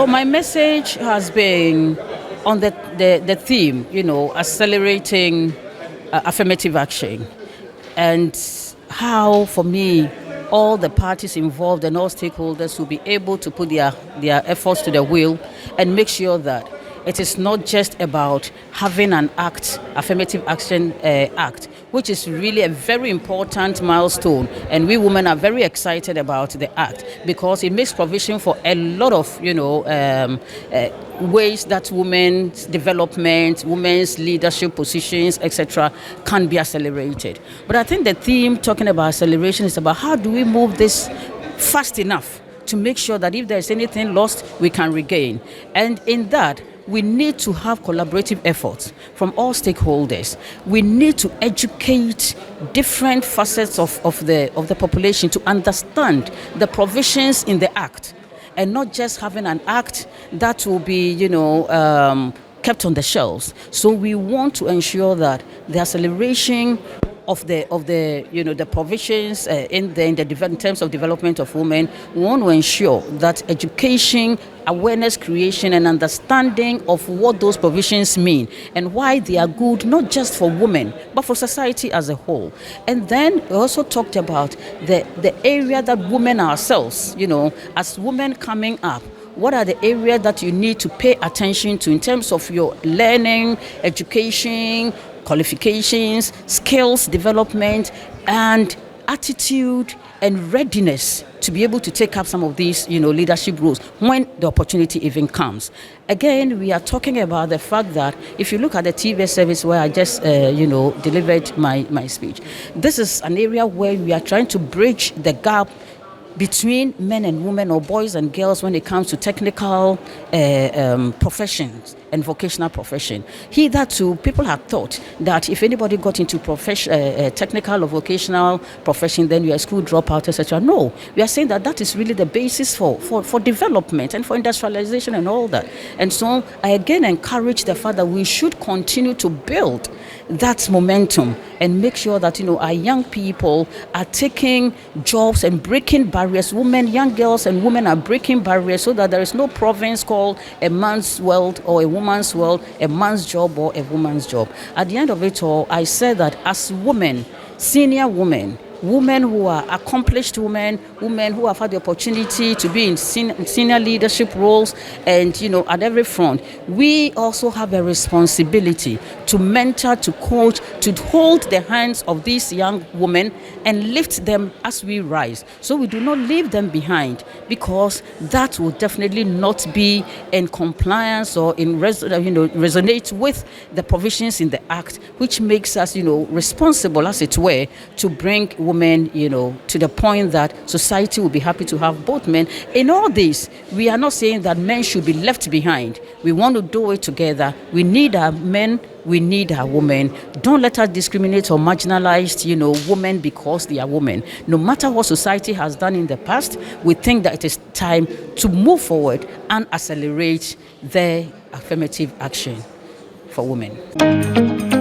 Well, my message has been on the theme, accelerating affirmative action, and how, for me, all the parties involved and all stakeholders will be able to put their efforts to the wheel and make sure that it is not just about having an act, affirmative action act, which is really a very important milestone. And we women are very excited about the act because it makes provision for a lot of, ways that women's development, women's leadership positions, etc., can be accelerated. But I think the theme talking about acceleration is about how do we move this fast enough to make sure that if there's anything lost, we can regain. And in that, we need to have collaborative efforts from all stakeholders. We need to educate different facets of the population to understand the provisions in the Act, and not just having an Act that will be, kept on the shelves. So we want to ensure that the acceleration of the provisions in terms of development of women, we want to ensure that education, awareness creation, and understanding of what those provisions mean and why they are good, not just for women, but for society as a whole. And then we also talked about the area that women ourselves, as women coming up, what are the areas that you need to pay attention to in terms of your learning, education, qualifications, skills development, and attitude and readiness to be able to take up some of these, leadership roles when the opportunity even comes. Again, we are talking about the fact that if you look at the TVET service where I just, delivered my speech, this is an area where we are trying to bridge the gap between men and women or boys and girls when it comes to technical professions and vocational profession. Hitherto, people have thought that if anybody got into technical or vocational profession, then you're a school dropout, etc. No, we are saying that is really the basis for development and for industrialization and all that. And so I again encourage the fact that we should continue to build that momentum and make sure that our young people are taking jobs and breaking barriers. Young girls and women are breaking barriers so that there is no province called a man's world or a woman's world, a man's job or a woman's job. At the end of it all, I said that as women, senior women who are accomplished women who have had the opportunity to be in senior leadership roles and, at every front, we also have a responsibility to mentor, to coach, to hold the hands of these young women and lift them as we rise. So we do not leave them behind, because that will definitely not be in compliance or resonate with the provisions in the Act, which makes us, responsible, as it were, to bring women, to the point that society will be happy to have both men. In all this, we are not saying that men should be left behind. We want to do it together. We need our men, we need our women. Don't let us discriminate or marginalize, women because they are women. No matter what society has done in the past, we think that it is time to move forward and accelerate the affirmative action for women.